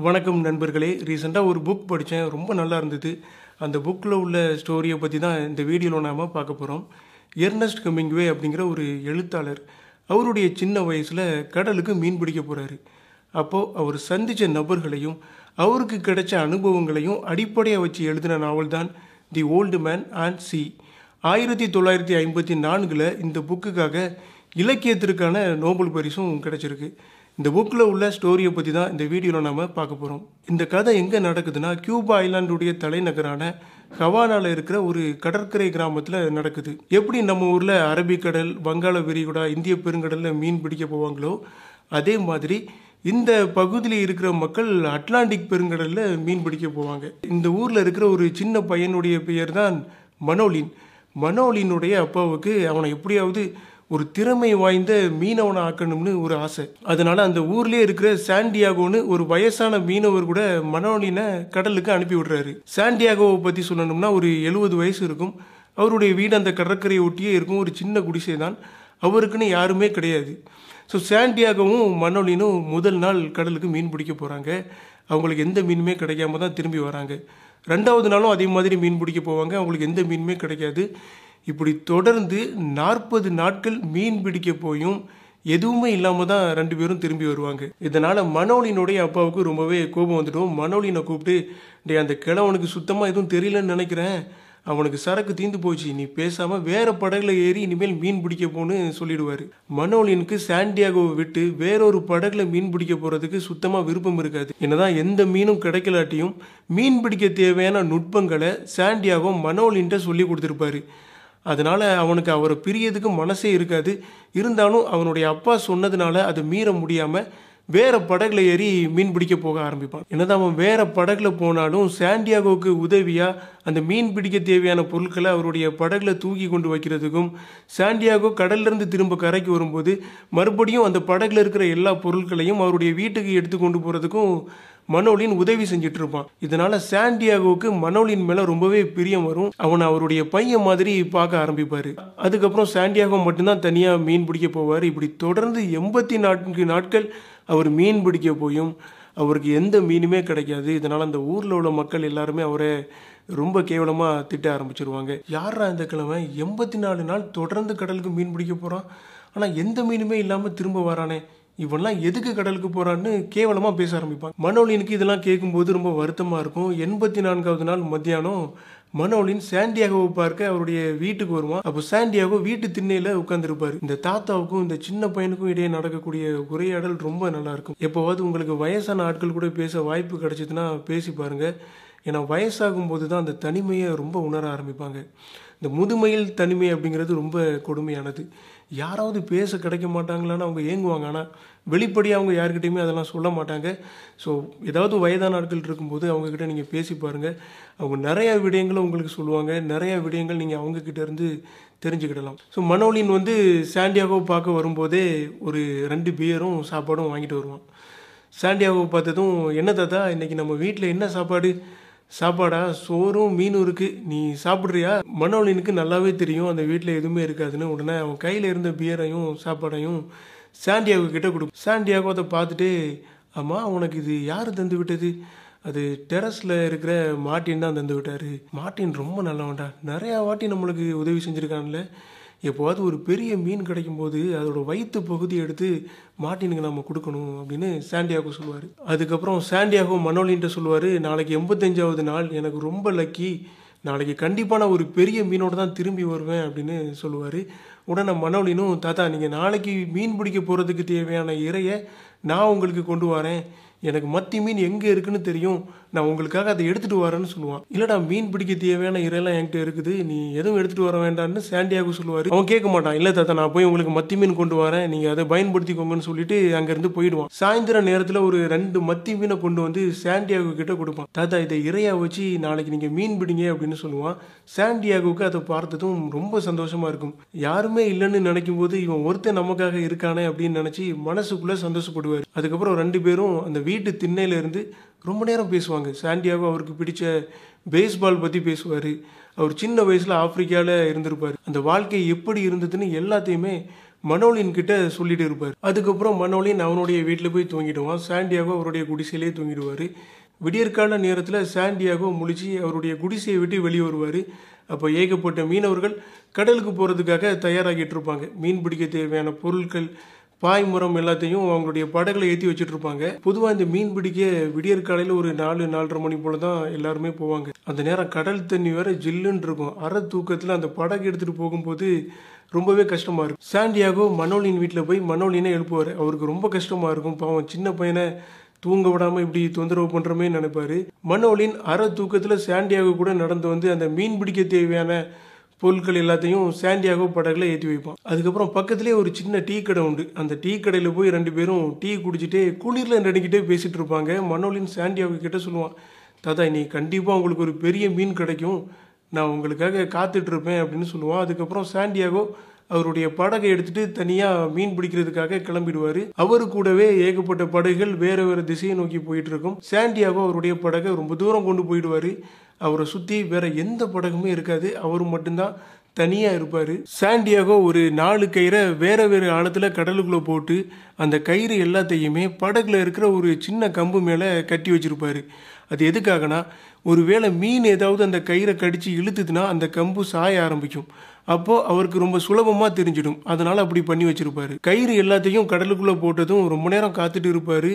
வணக்கம் நண்பர்களே. ரீசெண்டாக ஒரு புக் படித்தேன், ரொம்ப நல்லா இருந்தது. அந்த புக்கில் உள்ள ஸ்டோரியை பற்றி தான் இந்த வீடியோவில் நாம் பார்க்க போகிறோம். எர்னஸ்ட் ஹெமிங்வே அப்படிங்கிற ஒரு எழுத்தாளர், அவருடைய சின்ன வயசில் கடலுக்கு மீன் பிடிக்க போகிறாரு. அப்போது அவர் சந்தித்த நபர்களையும் அவருக்கு கிடைச்ச அனுபவங்களையும் அடிப்படையாக வச்சு எழுதின நாவல் தான் தி ஓல்டு மேன் அண்ட் சி. 1954 இந்த புக்குக்காக இலக்கியத்திற்கான நோபல் பரிசும் கிடைச்சிருக்கு. இந்த புக்கில் உள்ள ஸ்டோரியை பற்றி தான் இந்த வீடியோவில் நாம் பார்க்க போகிறோம். இந்த கதை எங்கே நடக்குதுன்னா, கியூபா ஐலாண்டுடைய தலைநகரான ஹவானாவில் இருக்கிற ஒரு கடற்கரை கிராமத்தில் நடக்குது. எப்படி நம்ம ஊரில் அரபிக்கடல், வங்காள விரிகுடா, இந்திய பெருங்கடலில் மீன் பிடிக்க போவாங்களோ, அதே மாதிரி இந்த பகுதியில் இருக்கிற மக்கள் அட்லாண்டிக் பெருங்கடலில் மீன் பிடிக்க போவாங்க. இந்த ஊரில் இருக்கிற ஒரு சின்ன பையனுடைய பெயர் தான் மனோலின். மனோலினுடைய அப்பாவுக்கு அவனை எப்படியாவது ஒரு திறமை வாய்ந்த மீனவனை ஆக்கணும்னு ஒரு ஆசை. அதனால அந்த ஊர்லேயே இருக்கிற சாண்டியாகோன்னு ஒரு வயசான மீனவர் கூட மனோலினை கடலுக்கு அனுப்பி விடுறாரு. சாண்டியாகோவை பற்றி சொல்லணும்னா ஒரு 70 வயசு இருக்கும். அவருடைய வீடு அந்த கடற்கரையை ஒட்டியே இருக்கும். ஒரு சின்ன குடிசை தான், அவருக்குன்னு யாருமே கிடையாது. ஸோ சாண்டியாகோவும் மனோலினும் முதல் நாள் கடலுக்கு மீன் பிடிக்க போகிறாங்க. அவங்களுக்கு எந்த மீனுமே கிடைக்காம தான் திரும்பி வராங்க. 2வது நாளும் அதே மாதிரி மீன் பிடிக்க போவாங்க. அவங்களுக்கு எந்த மீனுமே கிடைக்காது. இப்படி தொடர்ந்து 40 நாட்கள் மீன் பிடிக்க போயும் எதுவுமே இல்லாமல் தான் 2 பேரும் திரும்பி வருவாங்க. இதனால் மனோலினுடைய அப்பாவுக்கு ரொம்பவே கோபம் வந்துடும். மனோலினை கூப்பிட்டு, டே, அந்த கிழவனுக்கு சுத்தமாக எதுவும் தெரியலன்னு நினைக்கிறேன், அவனுக்கு சரக்கு தீந்து போச்சு, நீ பேசாமல் வேற படகுல ஏறி இனிமேல் மீன் பிடிக்க போன்னு சொல்லிடுவார். மனோலினுக்கு சாண்டியாகோவை விட்டு வேறொரு படகுல மீன் பிடிக்க போகிறதுக்கு சுத்தமாக விருப்பம் இருக்காது. என்னதான் எந்த மீனும் கிடைக்கலாட்டியும் மீன் பிடிக்க தேவையான நுட்பங்களை சாண்டியாகோ மனோலின்ட்ட சொல்லி கொடுத்துருப்பாரு. அதனால் அவனுக்கு அவரை பிரியதுக்கு மனசே இருக்காது. இருந்தாலும் அவனுடைய அப்பா சொன்னதுனால அதை மீற முடியாமல் வேற படகுல ஏறி மீன் பிடிக்க போக ஆரம்பிப்பான். என்னதான் அவன் வேற படகுல போனாலும் சாண்டியாகோவுக்கு உதவியாக அந்த மீன் பிடிக்க தேவையான பொருட்களை அவருடைய படகுல தூக்கி கொண்டு வைக்கிறதுக்கும், சாண்டியாகோ கடல்லேருந்து திரும்ப கரைக்கு வரும்போது மறுபடியும் அந்த படகுல இருக்கிற எல்லா பொருட்களையும் அவருடைய வீட்டுக்கு எடுத்து கொண்டு போகிறதுக்கும் மனோலின் உதவி செஞ்சுட்டு இருப்பான். இதனால சாண்டியாகோவுக்கு மனோலின் மேல ரொம்பவே பிரியம் வரும். அவனை அவருடைய பையன் மாதிரி பார்க்க ஆரம்பிப்பாரு. அதுக்கப்புறம் சாண்டியாகோ மட்டும்தான் தனியா மீன் பிடிக்க போவார். இப்படி தொடர்ந்து 84 நாட்கள் அவர் மீன் பிடிக்க போயும் அவருக்கு எந்த மீனுமே கிடைக்காது. இதனால அந்த ஊர்ல உள்ள மக்கள் எல்லாருமே அவரை ரொம்ப கேவலமா திட்ட ஆரம்பிச்சிருவாங்க. யாரா இந்த கிழமை 84 நாள் தொடர்ந்து கடலுக்கு மீன் பிடிக்க போறான், ஆனா எந்த மீனுமே இல்லாம திரும்ப வரானே, இவெல்லாம் எதுக்கு கடலுக்கு போறான்னு கேவலமா பேச ஆரம்பிப்பான். மனோலினுக்கு இதெல்லாம் கேட்கும்போது ரொம்ப வருத்தமா இருக்கும். 84வது நாள் மத்தியானம் மனோலின் சாண்டியாகோவை பார்க்க அவருடைய வீட்டுக்கு வருவான். அப்போ சாண்டியாகோ வீட்டு திண்ணையில உட்கார்ந்துருப்பாரு. இந்த தாத்தாவுக்கும் இந்த சின்ன பையனுக்கும் இடையே நடக்கக்கூடிய உரையாடல் ரொம்ப நல்லா இருக்கும். எப்போவாது உங்களுக்கு வயசான ஆட்கள் கூட பேச வாய்ப்பு கிடைச்சதுன்னா பேசி பாருங்க. ஏன்னா வயசாகும் போது தான் அந்த தனிமையை ரொம்ப உணர ஆரம்பிப்பாங்க. இந்த முதுமையில் தனிமை அப்படிங்கிறது ரொம்ப கொடுமையானது. யாராவது பேச கிடைக்க மாட்டாங்களான்னு அவங்க ஏங்குவாங்க. ஆனால் வெளிப்படையாக அவங்க யாருக்கிட்டையுமே அதெல்லாம் சொல்ல மாட்டாங்க. ஸோ ஏதாவது வயதான ஆட்கள் இருக்கும்போது அவங்கக்கிட்ட நீங்கள் பேசி பாருங்கள். அவங்க நிறையா விடயங்களை உங்களுக்கு சொல்லுவாங்க. நிறையா விடயங்கள் நீங்கள் அவங்கக்கிட்ட இருந்து தெரிஞ்சுக்கிடலாம். ஸோ மனோலின் சாண்டியாகோவை பார்க்க வரும்போதே ஒரு 2 பியரும் சாப்பாடும் வாங்கிட்டு வருவான். சாண்டியாகோவை பார்த்ததும், என்ன தாத்தா, இன்னைக்கு நம்ம வீட்டில் என்ன சாப்பாடு? சாப்பாடா? சோறும் மீனும் இருக்கு, நீ சாப்பிட்றியா? மனோலினுக்கு நல்லாவே தெரியும் அந்த வீட்டில் எதுவுமே இருக்காதுன்னு. உடனே அவன் கையில் இருந்த பியரையும் சாப்பாடையும் சாண்டியாகோ கிட்ட கொடுக்கும். சாண்டியாகோ அதை பார்த்துட்டு, ஆமாம், உனக்கு இது யார் தந்து விட்டது? அது டெரஸில் இருக்கிற மார்ட்டின் தான் தந்து விட்டார். மார்ட்டின் ரொம்ப நல்லவன்டா, நிறையா வாட்டி நம்மளுக்கு உதவி செஞ்சுருக்கான்ல. எப்போவாது ஒரு பெரிய மீன் கிடைக்கும் போது அதோட வயிற்று பகுதி எடுத்து மார்ட்டினுக்கு நம்ம கொடுக்கணும் அப்படின்னு சாண்டியாகோ சொல்லுவார். அதுக்கப்புறம் சாண்டியாகோ மனோலின்ட்ட சொல்லுவார், நாளைக்கு 85வது நாள், எனக்கு ரொம்ப லக்கி, நாளைக்கு கண்டிப்பாக நான் ஒரு பெரிய மீனோட தான் திரும்பி வருவேன் அப்படின்னு சொல்லுவார். உடனே மனோலினும், தாத்தா, நீங்கள் நாளைக்கு மீன் பிடிக்க போகிறதுக்கு தேவையான இறையை நான் உங்களுக்கு கொண்டு வரேன், எனக்கு மத்தி மீன் எங்கே இருக்குன்னு தெரியும், நான் உங்களுக்காக அதை எடுத்துகிட்டு வரேன்னு சொல்லுவான். இல்லைடா, மீன் பிடிக்க தேவையான இறையெல்லாம் என்கிட்ட இருக்குது, நீ எதுவும் எடுத்துகிட்டு வர வேண்டாம்னு சாண்டியாகோ சொல்லுவார். அவன் கேட்க மாட்டான். இல்லை தாத்தா, நான் போய் உங்களுக்கு மத்தி மீன் கொண்டு வரேன், நீங்கள் அதை பயன்படுத்திக்கோங்கன்னு சொல்லிட்டு அங்கேருந்து போயிடுவான். சாயந்தர நேரத்தில் ஒரு 2 மத்தி மீனை கொண்டு வந்து சாண்டியாகோ கிட்ட கொடுப்பான். தாத்தா, இதை இறையா வச்சு நாளைக்கு நீங்கள் மீன் பிடிங்க அப்படின்னு சொல்லுவான். சாண்டியாகோவுக்கு அதை பார்த்ததும் ரொம்ப சந்தோஷமாக இருக்கும். யாருமே இல்லைன்னு நினைக்கும் போது இவன் ஒருத்தன் நமக்காக இருக்கானே அப்படின்னு நினச்சி மனசுக்குள்ளே சந்தோஷப்படுவார். அதுக்கப்புறம் 2 பேரும் அந்த வீட்டு திண்ணையில இருந்து ரொம்ப நேரம் பேசுவாங்க. சாண்டியாகோ அவருக்கு பிடிச்ச பேஸ்பால் பற்றி பேசுவார். அவர் சின்ன வயசில் ஆப்பிரிக்காவில் இருந்திருப்பார். அந்த வாழ்க்கை எப்படி இருந்ததுன்னு எல்லாத்தையுமே மனோலின் கிட்ட சொல்லிட்டு இருப்பார். அதுக்கப்புறம் மனோலின் அவனுடைய வீட்டில் போய் தூங்கிடுவான். சாண்டியாகோ அவருடைய குடிசையிலே தூங்கிடுவார். விடியற்கால நேரத்தில் சாண்டியாகோ முழிச்சு அவருடைய குடிசையை விட்டு வெளியே வருவார். அப்போ ஏகப்பட்ட மீனவர்கள் கடலுக்கு போகிறதுக்காக தயாராகிட்டு இருப்பாங்க. மீன் பிடிக்க தேவையான பொருட்கள், பாய்மரம் எல்லாத்தையும் அவங்களுடைய படகுல ஏற்றி வச்சுட்டு இருப்பாங்க. பொதுவாக இந்த மீன் பிடிக்க விடியற்காலையில் ஒரு 4-4:30 மணி போல தான் எல்லாருமே போவாங்க. அந்த நேரம் கடல் தண்ணி வேற ஜில்லுன்னு இருக்கும். அரை தூக்கத்தில் அந்த படகு எடுத்துகிட்டு போகும்போது ரொம்பவே கஷ்டமாக இருக்கும். சாண்டியாகோ மனோலின் வீட்டில் போய் மனோலினை எழுப்புவார். அவருக்கு ரொம்ப கஷ்டமாக இருக்கும். பாவம் சின்ன பையனை தூங்க விடாமல் இப்படி தொந்தரவு பண்ணுறமே நினைப்பாரு. மனோலின் அரை தூக்கத்தில் சாண்டியாகோ கூட நடந்து வந்து அந்த மீன் பிடிக்க தேவையான பொருட்கள் எல்லாத்தையும் சாண்டியாகோ படகுல ஏற்றி வைப்பான். அதுக்கப்புறம் பக்கத்துலேயே ஒரு சின்ன டீ கடை உண்டு. அந்த டீ கடையில் போய் 2 பேரும் டீ குடிச்சிட்டே குளிரில் நடிக்கிட்டே பேசிகிட்டு இருப்பாங்க. மனோலின் சாண்டியாகோ கிட்ட சொல்லுவான், தாத்தா இன்னைக்கு கண்டிப்பாக உங்களுக்கு ஒரு பெரிய மீன் கிடைக்கும், நான் உங்களுக்காக காத்துட்ருப்பேன் அப்படின்னு சொல்லுவான். அதுக்கப்புறம் சாண்டியாகோ அவருடைய படகை எடுத்துட்டு தனியாக மீன் பிடிக்கிறதுக்காக கிளம்பிடுவார். அவரு கூடவே ஏகப்பட்ட படகுகள் வேறு வேறு திசையை நோக்கி போயிட்டு இருக்கும். சாண்டியாகோ அவருடைய படகை ரொம்ப தூரம் கொண்டு போயிடுவார். அவரை சுற்றி வேற எந்த படகுமே இருக்காது. அவர் மட்டும்தான் தனியாக இருப்பார். சாண்டியாகோ ஒரு 4 கயிறை வேறு வேறு ஆழத்தில் கடலுக்குள்ளே போட்டு அந்த கயிறு எல்லாத்தையுமே படகுல இருக்கிற ஒரு சின்ன கம்பு மேலே கட்டி வச்சுருப்பார். அது எதுக்காகனா, ஒருவேளை மீன் ஏதாவது அந்த கயிறை கடித்து இழுத்துதுன்னா அந்த கம்பு சாய ஆரம்பிக்கும். அப்போது அவருக்கு ரொம்ப சுலபமாக தெரிஞ்சிடும். அதனால் அப்படி பண்ணி வச்சுருப்பார். கயிறு எல்லாத்தையும் கடலுக்குள்ளே போட்டதும் ரொம்ப நேரம் காத்துட்டு இருப்பார்.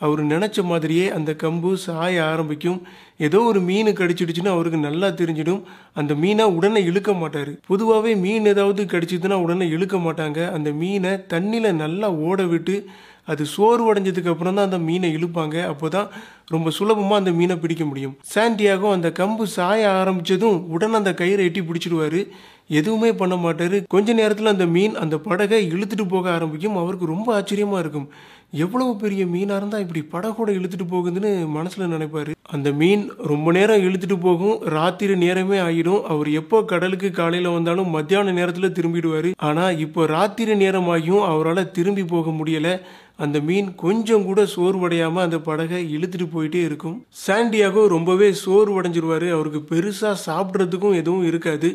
அவர் நினச்ச மாதிரியே அந்த கம்பு சாய ஆரம்பிக்கும். ஏதோ ஒரு மீன் கடிச்சிடுச்சுன்னு அவருக்கு நல்லா தெரிஞ்சிடும். அந்த மீனை உடனே இழுக்க மாட்டார். பொதுவாகவே மீன் ஏதாவது கடிச்சிதுன்னா உடனே இழுக்க மாட்டாங்க. அந்த மீனை தண்ணியில் நல்லா ஓட விட்டு அது சோர்வடைஞ்சதுக்கு அப்புறம் தான் அந்த மீனை இழுப்பாங்க. அப்போ தான் ரொம்ப சுலபமாக அந்த மீனை பிடிக்க முடியும். சாண்டியாகோ அந்த கம்பு சாய ஆரம்பித்ததும் உடனே அந்த கயிறை எட்டி பிடிச்சிடுவார். எதுவுமே பண்ண மாட்டார். கொஞ்ச நேரத்தில் அந்த மீன் அந்த படகை இழுத்துட்டு போக ஆரம்பிக்கும். அவருக்கு ரொம்ப ஆச்சரியமாக இருக்கும். எவ்வளவு பெரிய மீனாக இருந்தால் இப்படி படகோட இழுத்துட்டு போகுதுன்னு மனசில் நினைப்பார். அந்த மீன் ரொம்ப நேரம் இழுத்துட்டு போகும். ராத்திரி நேரமே ஆகிடும். அவர் எப்போ கடலுக்கு காலையில் வந்தாலும் மத்தியான நேரத்தில் திரும்பிடுவார். ஆனால் இப்போ ராத்திரி நேரம் ஆகியும் அவரால் திரும்பி போக முடியலை. அந்த மீன் கொஞ்சம் கூட சோர்வடையாமல் அந்த படகை இழுத்துட்டு போயிட்டே இருக்கும். சாண்டியாகோ ரொம்பவே சோர்வடைஞ்சிருவார். அவருக்கு பெருசாக சாப்பிட்றதுக்கும் எதுவும் இருக்காது.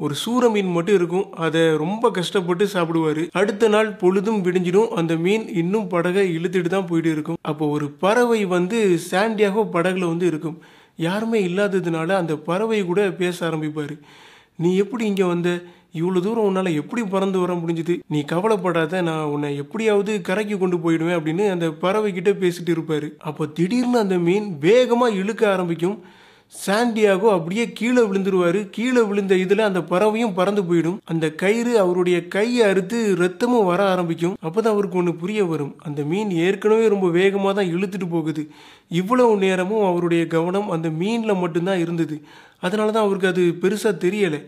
ஒரு சூற மீன் மட்டும் இருக்கும். அதை ரொம்ப கஷ்டப்பட்டு சாப்பிடுவார். அடுத்த நாள் பொழுதும் விடிஞ்சிடும். அந்த மீன் இன்னும் படகை இழுத்துட்டு தான் போயிட்டு இருக்கும். அப்போ ஒரு பறவை வந்து சாண்டியாகோ படகுல வந்து இருக்கும். யாருமே இல்லாததுனால அந்த பறவை கூட பேச ஆரம்பிப்பார். நீ எப்படி இங்கே வந்த? இவ்வளோ தூரம் உன்னால் எப்படி பறந்து வர முடிஞ்சுது? நீ கவலைப்படாத, நான் உன்னை எப்படியாவது கரைக்கு கொண்டு போயிடுவேன் அப்படின்னு அந்த பறவைக்கிட்ட பேசிட்டு இருப்பார். அப்போ திடீர்னு அந்த மீன் வேகமாக இழுக்க ஆரம்பிக்கும். சாண்டியாகோ அப்படியே கீழே விழுந்துருவார். கீழே விழுந்த இதில் அந்த பறவையும் பறந்து போயிடும். அந்த கயிறு அவருடைய கையை அறுத்து ரத்தமும் வர ஆரம்பிக்கும். அப்போ தான் அவருக்கு ஒன்று புரிய வரும். அந்த மீன் ஏற்கனவே ரொம்ப வேகமாக தான் இழுத்துட்டு போகுது. இவ்வளவு நேரமும் அவருடைய கவனம் அந்த மீனில் மட்டும்தான் இருந்தது. அதனால தான் அவருக்கு அது பெருசாக தெரியலை.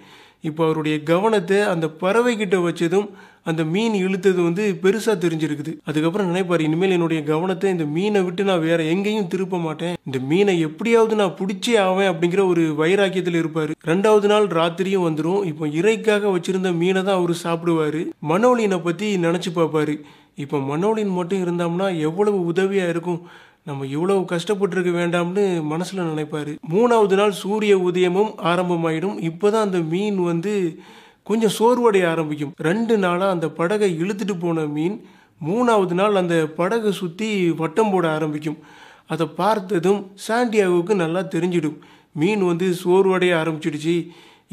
இப்போ அவருடைய கவனத்தை அந்த பறவை கிட்ட வச்சதும் அந்த மீன் இழுத்தது வந்து பெருசாக தெரிஞ்சிருக்குது. அதுக்கப்புறம் நினைப்பார், இனிமேல் என்னுடைய கவனத்தை இந்த மீனை விட்டு நான் வேற எங்கேயும் திருப்ப மாட்டேன். இந்த மீனை எப்படியாவது நான் பிடிச்சே ஆவேன் அப்படிங்கிற ஒரு வைராக்கியத்தில் இருப்பார். 2வது நாள் ராத்திரியும் வந்துடும். இப்போ இறைக்காக வச்சிருந்த மீனை தான் அவர் சாப்பிடுவார். மனோலினை பற்றி நினச்சி பார்ப்பாரு. இப்போ மனோலின் மட்டும் இருந்தோம்னா எவ்வளவு உதவியாக இருக்கும், நம்ம இவ்வளவு கஷ்டப்பட்டுருக்க வேண்டாம்னு மனசில் நினைப்பார். 3வது நாள் சூரிய உதயமும் ஆரம்பமாயிடும். இப்போ தான் அந்த மீன் வந்து கொஞ்சம் சோர்வடைய ஆரம்பிக்கும். 2 நாளாக அந்த படகை இழுத்துட்டு போன மீன் 3வது நாள் அந்த படகை சுற்றி வட்டம் போட ஆரம்பிக்கும். அதை பார்த்ததும் சாண்டியாகோவுக்கு நல்லா தெரிஞ்சிடும். மீன் வந்து சோர்வடைய ஆரம்பிச்சிடுச்சு,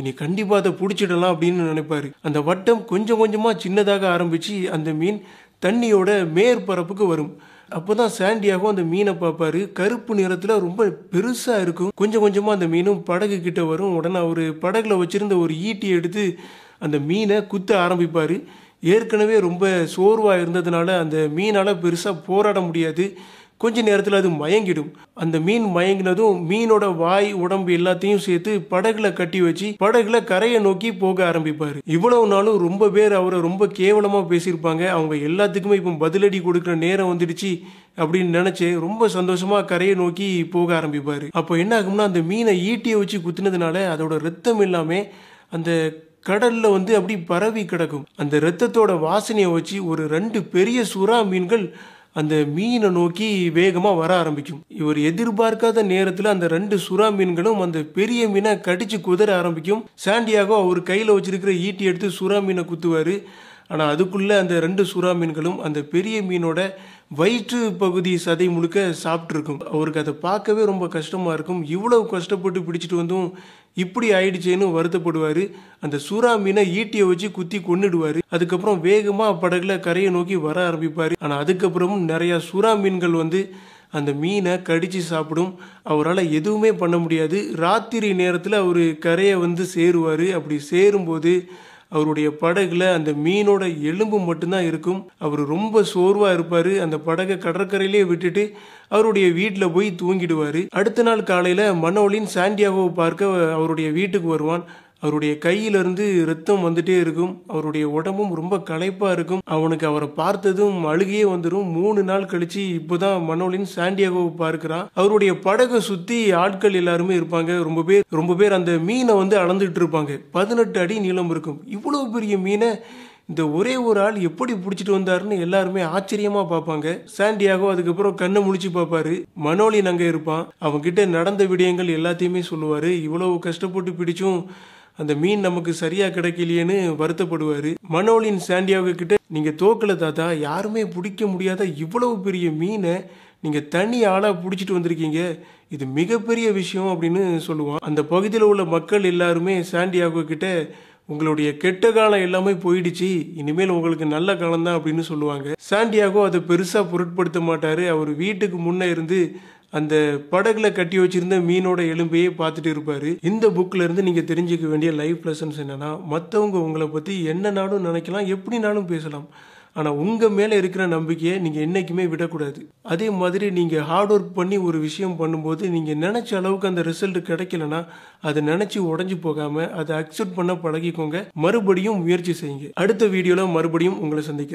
இனி கண்டிப்பாக அதை பிடிச்சிடலாம் அப்படின்னு நினைப்பார். அந்த வட்டம் கொஞ்சம் கொஞ்சமாக சின்னதாக ஆரம்பித்து அந்த மீன் தண்ணியோட மேற்பரப்புக்கு வரும். அப்போ தான் சாண்டியாகோ அந்த மீனை பார்ப்பாரு. கருப்பு நிறத்தில் ரொம்ப பெருசாக இருக்கும். கொஞ்சம் கொஞ்சமாக அந்த மீனும் படகு கிட்ட வரும். உடனே அவர் படகுல வச்சிருந்த ஒரு ஈட்டி எடுத்து அந்த மீனை குத்த ஆரம்பிப்பார். ஏற்கனவே ரொம்ப சோர்வாக இருந்ததுனால அந்த மீனால் பெருசாக போராட முடியாது. கொஞ்ச நேரத்தில் அது மயங்கிடும். அந்த மீன் மயங்கினதும் மீனோட வாய் உடம்பு எல்லாத்தையும் சேர்த்து படகுல கட்டி வச்சு படகுல கரையை நோக்கி போக ஆரம்பிப்பார். இவ்வளவு நாளும் ரொம்ப பேர் அவரை ரொம்ப கேவலமாக பேசியிருப்பாங்க. அவங்க எல்லாத்துக்குமே இப்போ பதிலடி கொடுக்குற நேரம் வந்துடுச்சு அப்படின்னு நினச்சி ரொம்ப சந்தோஷமாக கரையை நோக்கி போக ஆரம்பிப்பார். அப்போ என்ன ஆகும்னா, அந்த மீனை ஈட்டியை வச்சு குத்துனதுனால அதோட ரத்தம் இல்லாமல் அந்த கடலில் வந்து அப்படி பரவி கிடக்கும். அந்த ரத்தத்தோட வாசனையை வச்சு ஒரு 2 பெரிய சுறா மீன்கள் அந்த மீனை நோக்கி வேகமாக வர ஆரம்பிக்கும். இவர் எதிர்பார்க்காத நேரத்தில் அந்த 2 சுறா மீன்களும் அந்த பெரிய மீனை கடிச்சு குதற ஆரம்பிக்கும். சாண்டியாகோ அவர் கையில் வச்சிருக்கிற ஈட்டி எடுத்து சுறா மீனை குத்துவார். ஆனால் அதுக்குள்ளே அந்த 2 சுறா மீன்களும் அந்த பெரிய மீனோட வயிற்று பகுதி சதை முழுக்க சாப்பிட்ருக்கும். அவருக்கு அதை பார்க்கவே ரொம்ப கஷ்டமாக இருக்கும். இவ்வளவு கஷ்டப்பட்டு பிடிச்சிட்டு வந்தும் இப்படி ஆயிடுச்சேன்னு வருத்தப்படுவார். அந்த சுறா மீனை ஈட்டியை வச்சு குத்தி கொன்னுடுவார். அதுக்கப்புறம் வேகமாக படகுல கரையை நோக்கி வர ஆரம்பிப்பார். ஆனால் அதுக்கப்புறமும் நிறையா சுறா மீன்கள் வந்து அந்த மீனை கடித்து சாப்பிடும். அவரால் எதுவுமே பண்ண முடியாது. ராத்திரி நேரத்தில் அவர் கரையை வந்து சேருவார். அப்படி சேரும்போது அவருடைய படகுல அந்த மீனோட எலும்பு மட்டும்தான் இருக்கும். அவர் ரொம்ப சோர்வாக இருப்பார். அந்த படகை கடற்கரையிலே விட்டுட்டு அவருடைய வீட்டில் போய் தூங்கிடுவார். அடுத்த நாள் காலையில் மனோலின் சாண்டியாகோவை பார்க்க அவருடைய வீட்டுக்கு வருவான். அவருடைய கையிலிருந்து ரத்தம் வந்துட்டே இருக்கும். அவருடைய உடம்பும் ரொம்ப களைப்பாக இருக்கும். அவனுக்கு அவரை பார்த்ததும் அழுகையே வந்துடும். 3 நாள் கழிச்சு இப்போதான் மனோலின் சாண்டியாகோவை பார்க்கிறான். அவருடைய படகை சுற்றி ஆட்கள் எல்லாருமே இருப்பாங்க. ரொம்ப பேர் அந்த மீனை வந்து அளந்துட்டு இருப்பாங்க. 18 அடி நீளம் இருக்கும். இவ்வளவு பெரிய மீனை இந்த ஒரே ஒரு ஆள் எப்படி பிடிச்சிட்டு வந்தாருன்னு எல்லாருமே ஆச்சரியமா பார்ப்பாங்க. சாண்டியாகோ அதுக்கப்புறம் கண்ணை முழிச்சு பார்ப்பாரு. மனோலின் அங்கே இருப்பான். அவன்கிட்ட நடந்த விடயங்கள் எல்லாத்தையுமே சொல்லுவாரு. இவ்வளவு கஷ்டப்பட்டு பிடிச்சும் அந்த மீன் நமக்கு சரியா கிடைக்கலையேன்னு வருத்தப்படுவாரு. மனோலின் சாண்டியாகோ கிட்ட, நீங்க தோக்கல தாத்தா, யாருமே பிடிக்க முடியாத இவ்வளவு பெரிய மீனை நீங்க தனி ஆளா பிடிச்சிட்டு வந்திருக்கீங்க, இது மிகப்பெரிய விஷயம் அப்படின்னு சொல்லுவான். அந்த பகுதியில் உள்ள மக்கள் எல்லாருமே சாண்டியாகோ கிட்ட, உங்களுடைய கெட்ட காலம் எல்லாமே போயிடுச்சு, இனிமேல் உங்களுக்கு நல்ல காலம் தான் அப்படின்னு சொல்லுவாங்க. சாண்டியாகோ அதை பெருசா பொருட்படுத்த மாட்டாரு. அவர் வீட்டுக்கு முன்னே இருந்து அந்த படகுல கட்டி வச்சிருந்த மீனோட எலும்பையே பார்த்துட்டு இருப்பாரு. இந்த புக்ல இருந்து நீங்க தெரிஞ்சுக்க வேண்டிய லைஃப் லெசன்ஸ் என்னன்னா, மற்றவங்க உங்களை பத்தி என்னனாலும் நினைக்கலாம், எப்படினாலும் பேசலாம், ஆனா உங்க மேல இருக்கிற நம்பிக்கையை நீங்க என்னைக்குமே விடக்கூடாது. அதே மாதிரி நீங்க ஹார்ட் ஒர்க் பண்ணி ஒரு விஷயம் பண்ணும்போது நீங்க நினைச்ச அளவுக்கு அந்த ரிசல்ட் கிடைக்கலன்னா அதை நினைச்சு உடஞ்சு போகாம அதை அக்செப்ட் பண்ண பழகிக்கோங்க. மறுபடியும் முயற்சி செய்யுங்க. அடுத்த வீடியோல மறுபடியும் உங்களை சந்திக்கிறேன்.